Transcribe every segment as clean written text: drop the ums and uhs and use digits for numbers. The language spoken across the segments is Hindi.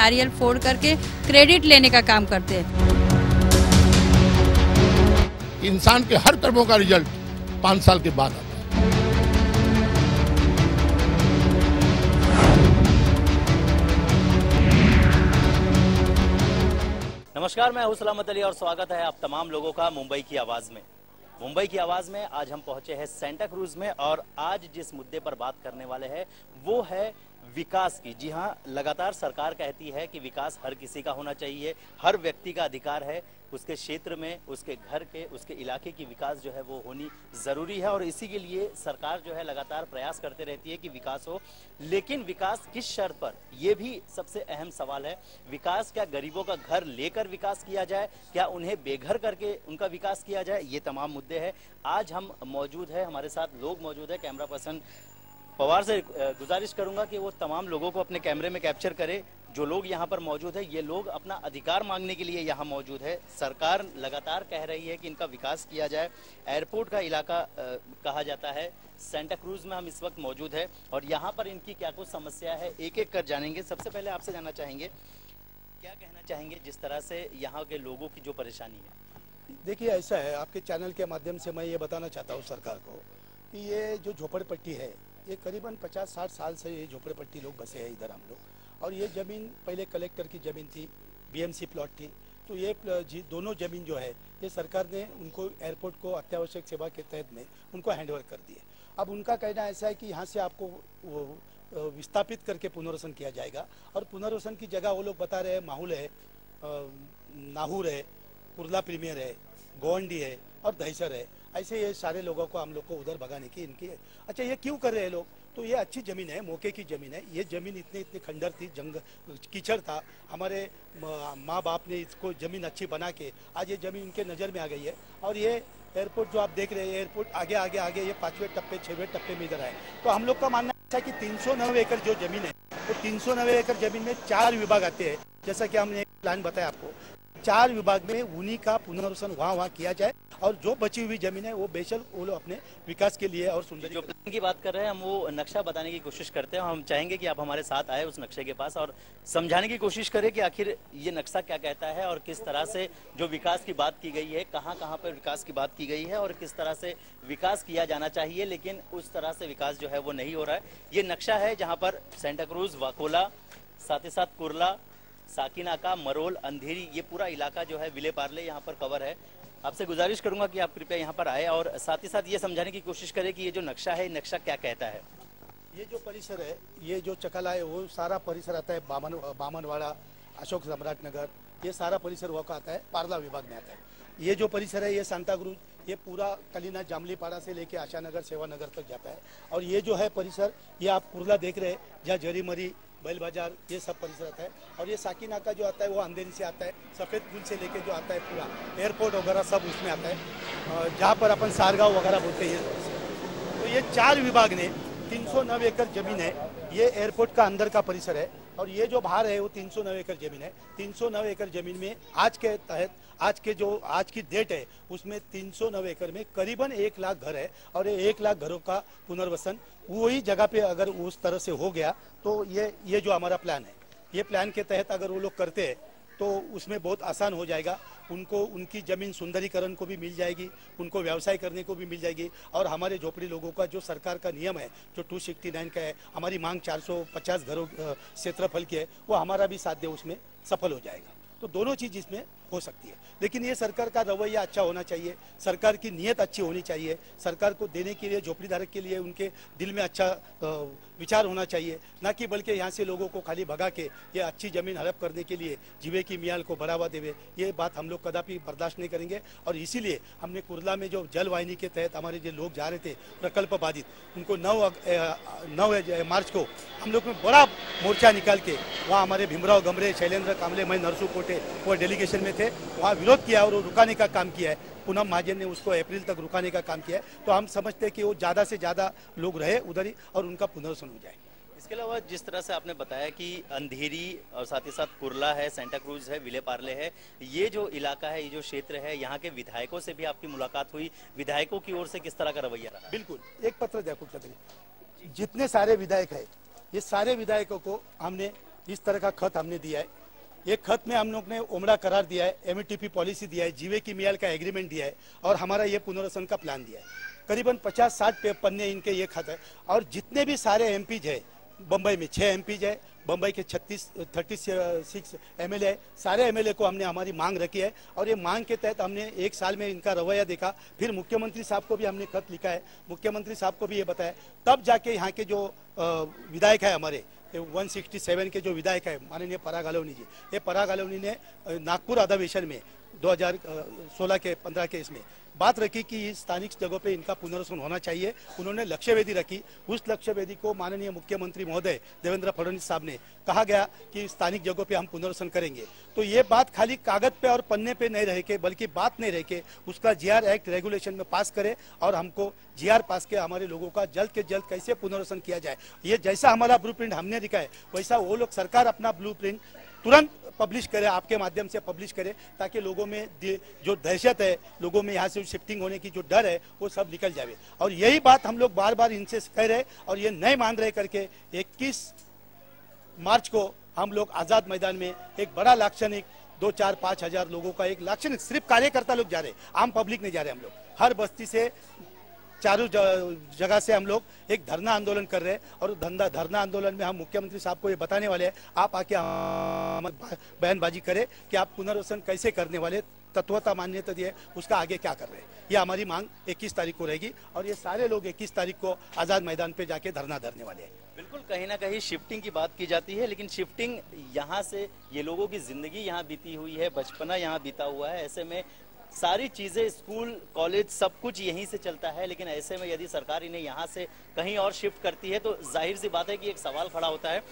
नारियल फोड़ करके क्रेडिट लेने का काम करते हैं। इंसान के हर कर्मों का रिजल्ट 5 साल के बाद आता है। नमस्कार, मैं हूं सलामत अली और स्वागत है आप तमाम लोगों का मुंबई की आवाज में। मुंबई की आवाज में आज हम पहुंचे हैं सेंटा क्रूज में और आज जिस मुद्दे पर बात करने वाले हैं वो है विकास की। जी हां, लगातार सरकार कहती है कि विकास हर किसी का होना चाहिए, हर व्यक्ति का अधिकार है, उसके क्षेत्र में, उसके घर के, उसके इलाके की विकास जो है वो होनी जरूरी है और इसी के लिए सरकार जो है लगातार प्रयास करते रहती है कि विकास हो। लेकिन विकास किस शर्त पर, ये भी सबसे अहम सवाल है। विकास क्या गरीबों का घर लेकर विकास किया जाए, क्या उन्हें बेघर करके उनका विकास किया जाए, ये तमाम मुद्दे हैं। आज हम मौजूद है, हमारे साथ लोग मौजूद है। कैमरा पर्सन पवार से गुजारिश करूंगा कि वो तमाम लोगों को अपने कैमरे में कैप्चर करे। जो लोग यहाँ पर मौजूद है, ये लोग अपना अधिकार मांगने के लिए यहाँ मौजूद है। सरकार लगातार कह रही है कि इनका विकास किया जाए। एयरपोर्ट का इलाका कहा जाता है। सेंटा क्रूज में हम इस वक्त मौजूद है और यहाँ पर इनकी क्या कुछ समस्या है एक एक कर जानेंगे। सबसे पहले आपसे जानना चाहेंगे, क्या कहना चाहेंगे जिस तरह से यहाँ के लोगों की जो परेशानी है? देखिए, ऐसा है, आपके चैनल के माध्यम से मैं ये बताना चाहता हूँ सरकार को कि ये जो झोपड़पट्टी है, ये करीबन 50-60 साल से ये झोपड़पट्टी लोग बसे हैं इधर हम लोग। और ये ज़मीन पहले कलेक्टर की ज़मीन थी, बीएमसी प्लॉट थी। तो ये दोनों ज़मीन जो है ये सरकार ने उनको एयरपोर्ट को अत्यावश्यक सेवा के तहत में उनको हैंडओवर कर दिए। अब उनका कहना ऐसा है कि यहाँ से आपको वो विस्थापित करके पुनर्वसन किया जाएगा और पुनर्वसन की जगह वो लोग बता रहे हैं माहौल है, नाहूर है, कुर्ला प्रीमियर है, गोवंडी है और दहीसर है। ऐसे ये सारे लोगों को हम लोग को उधर भगाने की इनकी है। अच्छा, ये क्यों कर रहे हैं लोग? तो ये अच्छी ज़मीन है, मौके की ज़मीन है। ये ज़मीन इतनी खंडर थी, कीचड़ था। हमारे माँ बाप ने इसको ज़मीन अच्छी बना के आज ये ज़मीन इनके नज़र में आ गई है। और ये एयरपोर्ट जो आप देख रहे हैं, एयरपोर्ट आगे आगे आगे ये 5वें टप्पे 6वें टप्पे में इधर आए। तो हम लोग का मानना है कि 309 एकड़ जो ज़मीन है, तो 309 एकड़ ज़मीन में 4 विभाग आते हैं। जैसा कि हमने एक प्लान बताया आपको, 4 विभाग में उन्हीं का पुनर्वसन वहाँ किया जाए और जो बची हुई जमीन है वो बेशक वो लोग अपने विकास के लिए और सुंदर जो प्लान की बात कर रहे हैं हम, वो नक्शा बताने की कोशिश करते हैं। हम चाहेंगे कि आप हमारे साथ आए उस नक्शे के पास और समझाने की कोशिश करें कि आखिर ये नक्शा क्या कहता है और किस तरह से जो विकास की बात की गई है, कहाँ कहाँ पर विकास की बात की गई है और किस तरह से विकास किया जाना चाहिए, लेकिन उस तरह से विकास जो है वो नहीं हो रहा है। ये नक्शा है जहाँ पर सेंटा क्रूज, वाकोला, साथ ही साथ कुर्ला, साकिनाका, मरोल, अंधेरी, ये पूरा इलाका जो है विले पार्ले यहाँ पर कवर है। आपसे गुजारिश करूंगा कि आप कृपया यहाँ पर आए और साथ ही साथ ये समझाने की कोशिश करें कि ये जो नक्शा है, नक्शा क्या कहता है। ये जो परिसर है, ये जो चकला है, वो सारा परिसर आता है बामनवाड़ा, अशोक सम्राट नगर, ये सारा परिसर वो आता है, पार्ला विभाग में आता है। ये जो परिसर है, ये सांता क्रूज, ये पूरा कलीना जामलीपाड़ा से लेके आशानगर, सेवानगर तक जाता है। और ये जो है परिसर, ये आप कुर्ला देख रहे हैं, जहाँ जरीमरी, बैल बाजार, ये सब परिसर आता है। और ये साकिनाका जो आता है वो अंधेरी से आता है, सफ़ेद पुल से लेके जो आता है पूरा एयरपोर्ट वगैरह सब उसमें आता है, जहाँ पर अपन सारगांव वगैरह बोलते हैं। तो ये 4 विभाग ने 309 एकड़ ज़मीन है, ये एयरपोर्ट का अंदर का परिसर है। और ये जो बाहर है वो 309 एकड़ ज़मीन है। 309 एकड़ ज़मीन में आज के तहत आज की डेट है उसमें 309 एकड़ में करीबन 1 लाख घर है और ये 1 लाख घरों का पुनर्वसन वही जगह पे अगर उस तरह से हो गया तो ये जो हमारा प्लान है, ये प्लान के तहत अगर वो लोग करते हैं तो उसमें बहुत आसान हो जाएगा। उनको उनकी ज़मीन सुंदरीकरण को भी मिल जाएगी, उनको व्यवसाय करने को भी मिल जाएगी। और हमारे झोपड़ी लोगों का जो सरकार का नियम है जो 269 का है, हमारी मांग 450 घरों क्षेत्रफल की है, वो हमारा भी साध्य उसमें सफल हो जाएगा। तो दोनों चीज़ इसमें हो सकती है। लेकिन ये सरकार का रवैया अच्छा होना चाहिए, सरकार की नीयत अच्छी होनी चाहिए। सरकार को देने के लिए, झोपड़ी धारक के लिए उनके दिल में अच्छा विचार होना चाहिए, ना कि बल्कि यहाँ से लोगों को खाली भगा के ये अच्छी ज़मीन हड़प करने के लिए जीवे की मियाल को बढ़ावा देवे, ये बात हम लोग कदापि बर्दाश्त नहीं करेंगे। और इसीलिए हमने कुर्ला में जो जलवाहिनी के तहत हमारे जो लोग जा रहे थे प्रकल्प बाधित, उनको 9 मार्च को हम लोग में बड़ा मोर्चा निकाल के वहाँ हमारे भीमराव गमरे, शैलेंद्र कामले, मैं नरसू कोटे वो डेलीगेशन में थे, वहाँ विरोध किया और वो रुकाने का काम किया है। पूनम महाजन ने उसको अप्रैल तक रुकाने का काम किया है। तो हम समझते हैं कि वो ज़्यादा से ज़्यादा लोग रहे उधर ही और उनका पुनर्वसन हो जाए। इसके अलावा जिस तरह से आपने बताया कि अंधेरी और साथ ही साथ कुर्ला है, सेंटा क्रूज है, विले पार्ले है, ये जो इलाका है, ये जो क्षेत्र है, यहाँ के विधायकों से भी आपकी मुलाकात हुई, विधायकों की ओर से किस तरह का रवैया रहा? बिल्कुल, एक पत्र देखो चौधरी, जितने सारे विधायक है, ये सारे विधायकों को हमने इस तरह का खत हमने दिया है। एक खत में हम लोग ने उमड़ा करार दिया है, एमटीपी पॉलिसी दिया है, जीवे की मियाल का एग्रीमेंट दिया है और हमारा ये पुनर्वसन का प्लान दिया है। करीबन 50-60 पन्ने इनके ये खत है। और जितने भी सारे एमपीज है, बम्बई में 6 एमपीज है, बम्बई के 36 एमएलए है, सारे एमएलए को हमने हमारी मांग रखी है और ये मांग के तहत हमने एक साल में इनका रवैया देखा। फिर मुख्यमंत्री साहब को भी हमने खत लिखा है, मुख्यमंत्री साहब को भी ये बताया, तब जाके यहाँ के जो विधायक है हमारे 167 के जो विधायक है माननीय पराग अलोनी जी, ये पराग अलोनी ने नागपुर अधिवेशन में 2016 के 15 के इसमें बात रखी कि स्थानिक जगहों पे इनका पुनर्वसन होना चाहिए। उन्होंने लक्ष्य वेदी रखी, उस लक्ष्य वेदी को माननीय मुख्यमंत्री महोदय देवेंद्र फडणवीस साहब ने कहा गया कि स्थानिक जगहों पे हम पुनर्वसन करेंगे। तो ये बात खाली कागज पे और पन्ने पे नहीं रह के, बल्कि बात नहीं रह के उसका जीआर एक्ट रेगुलेशन में पास करे और हमको जीआर पास के हमारे लोगों का जल्द के जल्द कैसे पुनर्वसन किया जाए। ये जैसा हमारा ब्लूप्रिंट हमने दिखा है वैसा वो लोग, सरकार अपना ब्लूप्रिंट तुरंत पब्लिश करे, आपके माध्यम से पब्लिश करे, ताकि लोगों में जो दहशत है, लोगों में यहाँ से शिफ्टिंग होने की जो डर है वो सब निकल जाए। और यही बात हम लोग बार बार इनसे कह रहे और ये नहीं मान रहे करके 21 मार्च को हम लोग आज़ाद मैदान में एक बड़ा लाक्षणिक 2-4-5 हजार लोगों का एक लाक्षणिक, सिर्फ कार्यकर्ता लोग जा रहे, आम पब्लिक नहीं जा रहे। हम लोग हर बस्ती से चारों जगह से हम लोग एक धरना आंदोलन कर रहे हैं और धरना आंदोलन में हम मुख्यमंत्री साहब को ये बताने वाले हैं, आप आके बयानबाजी करें कि आप पुनर्वसन कैसे करने वाले, तत्वता मान्यता दिए उसका आगे क्या कर रहे हैं। ये हमारी मांग 21 तारीख को रहेगी और ये सारे लोग 21 तारीख को आज़ाद मैदान पे जाके धरना धरने वाले हैं। बिल्कुल, कहीं ना कहीं शिफ्टिंग की बात की जाती है, लेकिन शिफ्टिंग यहाँ से, ये लोगों की जिंदगी यहाँ बीती हुई है, बचपना यहाँ बीता हुआ है, ऐसे में सारी चीजें, स्कूल कॉलेज सब कुछ यहीं से चलता है। लेकिन ऐसे में यदि सरकार इन्हें यहाँ से कहीं और शिफ्ट करती है तो जाहिर सी बात है कि एक सवाल खड़ा होता है।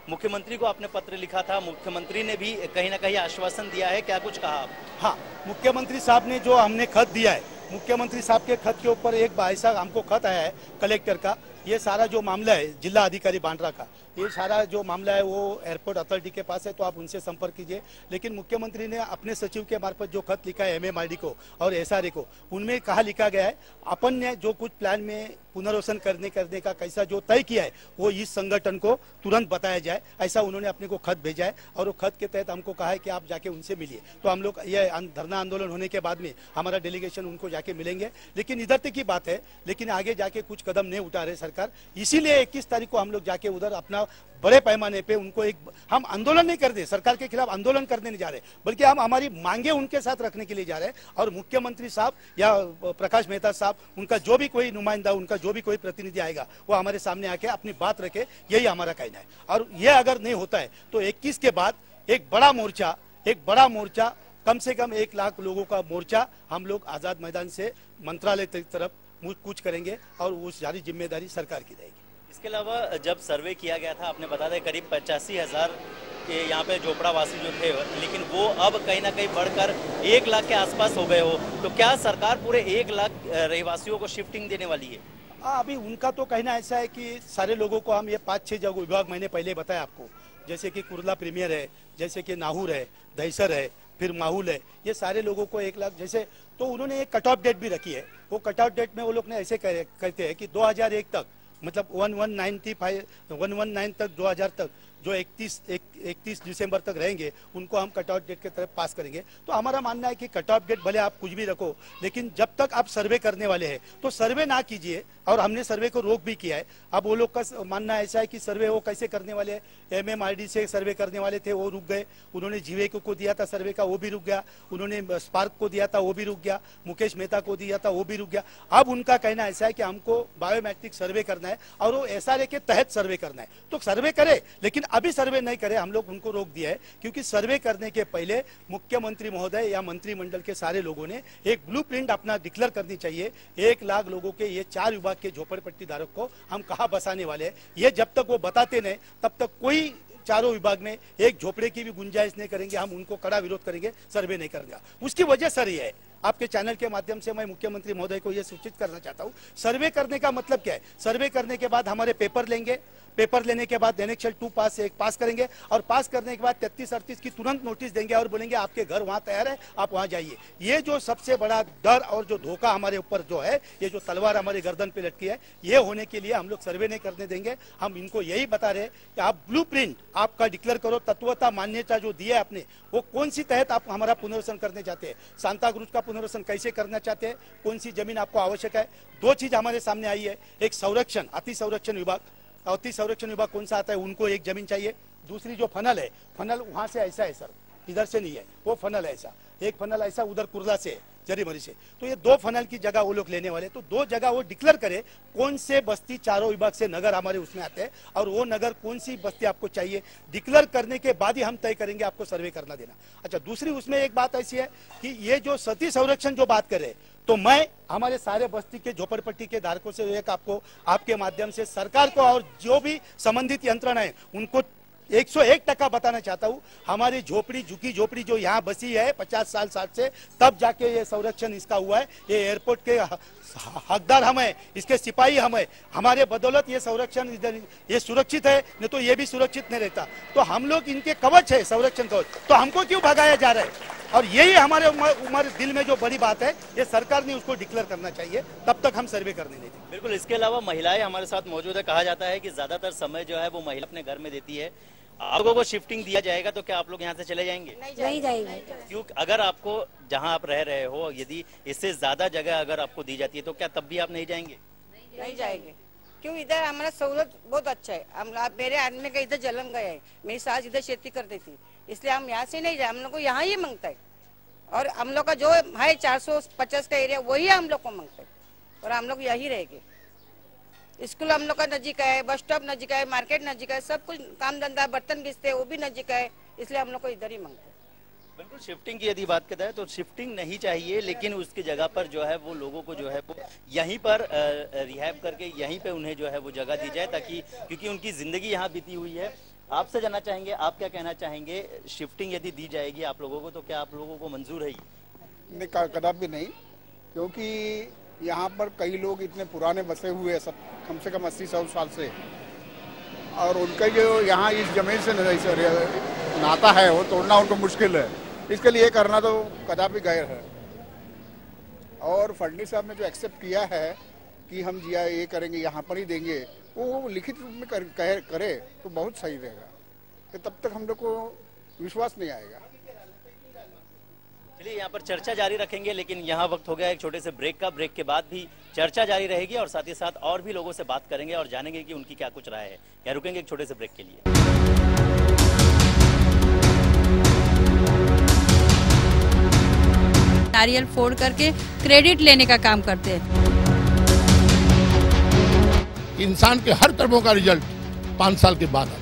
मुख्यमंत्री को आपने पत्र लिखा था, मुख्यमंत्री ने भी कहीं ना कहीं आश्वासन दिया है, क्या कुछ कहा? हाँ, मुख्यमंत्री साहब ने जो हमने खत दिया है, मुख्यमंत्री साहब के खत के ऊपर एक ऐसा हमको खत आया है कलेक्टर का, ये सारा जो मामला है जिला अधिकारी बांद्रा का, ये सारा जो मामला है वो एयरपोर्ट अथॉरिटी के पास है, तो आप उनसे संपर्क कीजिए। लेकिन मुख्यमंत्री ने अपने सचिव के मार्फत जो खत लिखा है एमएमआरडी को और एसआरए को, उनमें कहा लिखा गया है अपन ने जो कुछ प्लान में पुनर्वसन करने का कैसा जो तय किया है वो इस संगठन को तुरंत बताया जाए, ऐसा उन्होंने अपने को खत भेजा है। और वो खत के तहत हमको कहा है कि आप जाके उनसे मिलिए। तो हम लोग ये धरना आंदोलन होने के बाद में हमारा डेलीगेशन उनको जाके मिलेंगे। लेकिन इधर तक की बात है, लेकिन आगे जाके कुछ कदम नहीं उठा रहे सरकार, इसीलिए 21 तारीख को हम लोग जाके उधर अपना बड़े पैमाने पे उनको एक, हम आंदोलन नहीं कर रहे, सरकार के खिलाफ आंदोलन करने नहीं जा रहे, बल्कि हम हमारी मांगे उनके साथ रखने के लिए जा रहे हैं। और मुख्यमंत्री साहब या प्रकाश मेहता साहब, उनका जो भी कोई नुमाइंदा, उनका जो भी कोई प्रतिनिधि आएगा वो हमारे सामने आके अपनी बात रखे, यही हमारा कहना है। और ये अगर नहीं होता है तो 21 के बाद एक बड़ा मोर्चा कम से कम 1 लाख लोगों का मोर्चा हम लोग आज़ाद मैदान से मंत्रालय की तरफ कूच करेंगे और वो सारी जिम्मेदारी सरकार की रहेगी। इसके अलावा जब सर्वे किया गया था, आपने बता दें करीब 85,000 के यहाँ पे झोपड़ावासी जो थे, लेकिन वो अब कहीं ना कहीं बढ़कर 1 लाख के आसपास हो गए हो, तो क्या सरकार पूरे 1 लाख रहवासियों को शिफ्टिंग देने वाली है? अभी उनका तो कहना ऐसा है कि सारे लोगों को हम ये 5-6 जगह विभाग मैंने पहले बताया आपको, जैसे कि कुर्ला प्रीमियर है, जैसे कि नाहूर है, दहीसर है, फिर माहौल है, ये सारे लोगों को 1 लाख जैसे, तो उन्होंने एक कट ऑफ डेट भी रखी है। वो कट ऑफ डेट में वो लोग ने ऐसे कहते हैं कि 2001 तक, मतलब 1119 तक 2000 तक जो 31 दिसंबर तक रहेंगे उनको हम कट आउट डेट के तरफ पास करेंगे। तो हमारा मानना है कि कट ऑफ डेट भले आप कुछ भी रखो, लेकिन जब तक आप सर्वे करने वाले हैं तो सर्वे ना कीजिए। और हमने सर्वे को रोक भी किया है। अब वो लोग का मानना ऐसा है कि सर्वे वो कैसे करने वाले हैं, एमएमआरडी से सर्वे करने वाले थे वो रुक गए, उन्होंने जीवे को दिया था सर्वे का वो भी रुक गया, उन्होंने स्पार्क को दिया था वो भी रुक गया, मुकेश मेहता को दिया था वो भी रुक गया। अब उनका कहना ऐसा है कि हमको बायोमेट्रिक सर्वे करना है और वो एसआरए के तहत सर्वे करना है। तो सर्वे करे, लेकिन अभी सर्वे नहीं करे, हम लोग उनको रोक दिया है। क्योंकि सर्वे करने के पहले मुख्यमंत्री महोदय या मंत्रिमंडल के सारे लोगों ने एक ब्लूप्रिंट अपना डिक्लेयर करनी चाहिए। 1 लाख लोगों के ये 4 विभाग के झोपड़पट्टी धारक को हम कहाँ बसाने वाले हैं, ये जब तक वो बताते नहीं तब तक कोई चारों विभाग में एक झोपड़े की भी गुंजाइश नहीं करेंगे। हम उनको कड़ा विरोध करेंगे, सर्वे नहीं करेंगे। उसकी वजह सर ये है, आपके चैनल के माध्यम से मैं मुख्यमंत्री महोदय को यह सूचित करना चाहता हूं, सर्वे करने का मतलब क्या है। सर्वे करने के बाद हमारे पेपर लेंगे, पेपर लेने के बाद एनेक्सल 2 पास करेंगे और पास करने के बाद 33-38 की तुरंत नोटिस देंगे और बोलेंगे आपके घर वहां तैयार है, आप वहां जाइए। ये जो सबसे बड़ा डर और जो धोखा हमारे ऊपर जो है, ये जो तलवार हमारे गर्दन पे लटकी है, ये होने के लिए हम लोग सर्वे नहीं करने देंगे। हम इनको यही बता रहे कि आप ब्लूप्रिंट आपका डिक्लेयर करो, तत्वता मान्यता जो दी है आपने, वो कौन सी तहत आप हमारा पुनर्वसन करने चाहते हैं, सांताक्रूज का पुनर्वसन कैसे करना चाहते हैं, कौन सी जमीन आपको आवश्यक है। 2 चीज हमारे सामने आई है, एक संरक्षण, अति संरक्षण विभाग, अति संरक्षण विभाग कौन सा आता है, उनको एक जमीन चाहिए। दूसरी जो फनल है, फनल वहां से ऐसा है सर, इधर से नहीं है, वो फनल ऐसा, एक फनल ऐसा उधर कुर्ला से, जरीमरी से, तो ये 2 फनल की जगह वो लोग लेने वाले। तो 2 जगह वो डिक्लेयर करे कौन से बस्ती, चारों विभाग से नगर हमारे उसमें आते हैं और वो नगर कौन सी बस्ती आपको चाहिए, डिक्लेयर करने के बाद ही हम तय करेंगे आपको सर्वे करना देना। अच्छा, दूसरी उसमें एक बात ऐसी है कि ये जो सती संरक्षण जो बात कर रहे, तो मैं हमारे सारे बस्ती के झोपड़पट्टी के धारकों से एक आपको आपके माध्यम से सरकार को और जो भी संबंधित यंत्रणा है उनको 101% बताना चाहता हूँ। हमारी झोपड़ी, झुकी झोपड़ी जो यहाँ बसी है 50 साल 60 से, तब जाके ये संरक्षण इसका हुआ है। ये एयरपोर्ट के हकदार हम है, इसके सिपाही हम है, हमारे बदौलत ये संरक्षण इधर ये सुरक्षित है, नहीं तो ये भी सुरक्षित नहीं रहता। तो हम लोग इनके कवच है, संरक्षण कवच, तो हमको क्यों भगाया जा रहा है। और यही हमारे दिल में जो बड़ी बात है, ये सरकार ने उसको डिक्लेयर करना चाहिए, तब तक हम सर्वे करने नहीं देंगे। बिल्कुल। इसके अलावा महिलाएं हमारे साथ मौजूद है। कहा जाता है कि ज्यादातर समय जो है वो महिला अपने घर में देती है। आप लोगों को शिफ्टिंग दिया जाएगा तो क्या आप लोग यहाँ से चले जाएंगे? नहीं जाएंगे। क्यों? अगर आपको जहाँ आप रह रहे हो, यदि इससे ज्यादा जगह अगर आपको दी जाती है तो क्या तब भी आप नहीं जाएंगे? नहीं जाएंगे, क्यों? इधर हमारा सहूलत बहुत अच्छा है। हम मेरे आदमी का इधर जन्म गया है, मेरी सास इधर खेती करती थी, इसलिए हम यहाँ से नहीं जाए। हम लोग को यहाँ ही मांगता है और हम लोग का जो है 450 का एरिया वही हम लोग को मांगता है और हम लोग यही रहेंगे। स्कूल हम लोग का नजीक है, बस स्टॉप नजीक है, मार्केट नजीक है, सब कुछ काम धंधा बर्तन घिसते हैं वो भी नजीक है, इसलिए हम लोग को इधर ही मांगते हैं। बिल्कुल। शिफ्टिंग की यदि बात करता है तो शिफ्टिंग नहीं चाहिए, लेकिन उसकी जगह पर जो है वो लोगों को जो है वो यहीं पर रिहैब करके यहीं पे उन्हें जो है वो जगह दी जाए, ताकि क्योंकि उनकी जिंदगी यहाँ बीती हुई है। आपसे जानना चाहेंगे, आप क्या कहना चाहेंगे, शिफ्टिंग यदि दी जाएगी आप लोगों को तो क्या आप लोगों को मंजूर है? नहीं, कदापि नहीं, क्योंकि यहाँ पर कई लोग इतने पुराने बसे हुए हैं, सब कम से कम 80-100 साल से, और उनका जो यहाँ इस जमीन से नाता है वो तोड़ना उनको मुश्किल है। इसके लिए करना तो कदापि गैर है। और फडणवीस साहब ने जो एक्सेप्ट किया है कि हम जिया ये करेंगे, यहाँ पर ही देंगे, वो लिखित रूप में करे तो बहुत सही रहेगा, कि तब तक हम लोग को विश्वास नहीं आएगा। चलिए, यहाँ पर चर्चा जारी रखेंगे, लेकिन यहाँ वक्त हो गया एक छोटे से ब्रेक का। ब्रेक के बाद भी चर्चा जारी रहेगी और साथ ही साथ और भी लोगों से बात करेंगे और जानेंगे कि उनकी क्या कुछ राय है। यहाँ रुकेंगे एक छोटे से ब्रेक के लिए। नारियल फोड़ करके क्रेडिट लेने का काम करते हैं। इंसान के हर कर्मों का रिजल्ट 5 साल के बाद आता है।